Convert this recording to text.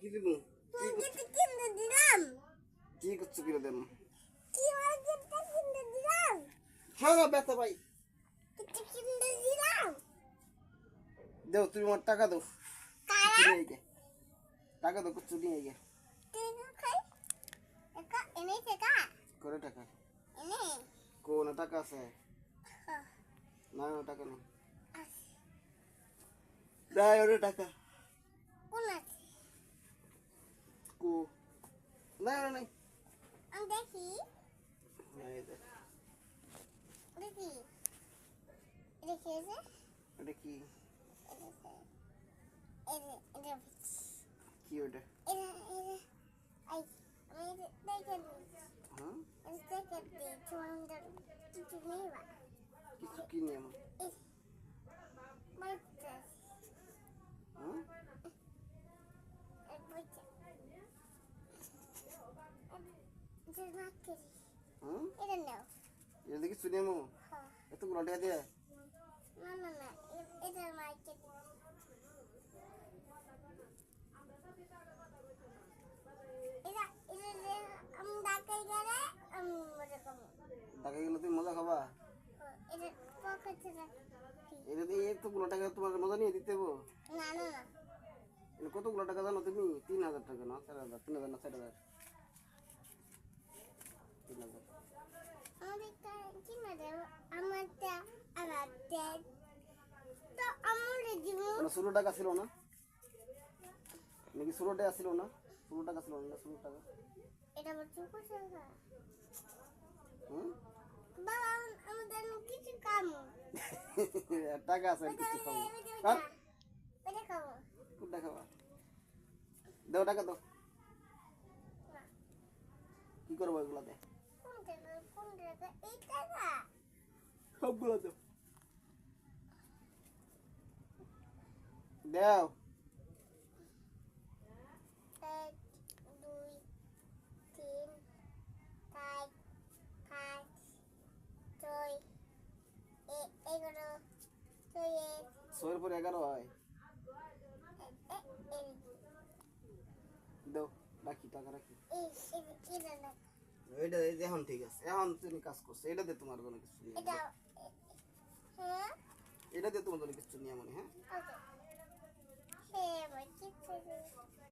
কি দিব কি করছো কিনে দেন হ্যাঁ ব্যথা ভাই দেও তুমি আমার টাকা দাও টাকা দাও কিছু নিয়ে গে করে টাকা কোন টাকা আছে না টাকা নেই দাও ওরে টাকা কো না নাই দেখি এটা কি কি ওটা কিছু কি নিয়ে এটা কিছু নিয়ে এতগুলো টাকা দিয়ে টাকা গেলে তুমি মজা খাবা এটা দিয়ে এতগুলো টাকা তোমার মজা নিয়ে দিতে হবো কতগুলো টাকা জানো তুমি 3000 টাকা না 4000 3000 না 4000 ষোলো টাকা ছিল না নাকি 16 টাকা ছিল না 16 টাকা ছিল না 16 টাকা টাকা আছে কিছু খাবো কোনটা খাবা দাও টাকা দাও কি করবো এগুলো দে সবগুলো দাও দাও 6 পরে 11 হয় দাও রাখি টাকা রাখি এটা এখন ঠিক আছে এখন তুমি কাজ করছো এটা দিয়ে তোমার কোনো কিছু নেই এটা দিয়ে তোমার কোনো কিছু নিয়ে মনে হ্যাঁ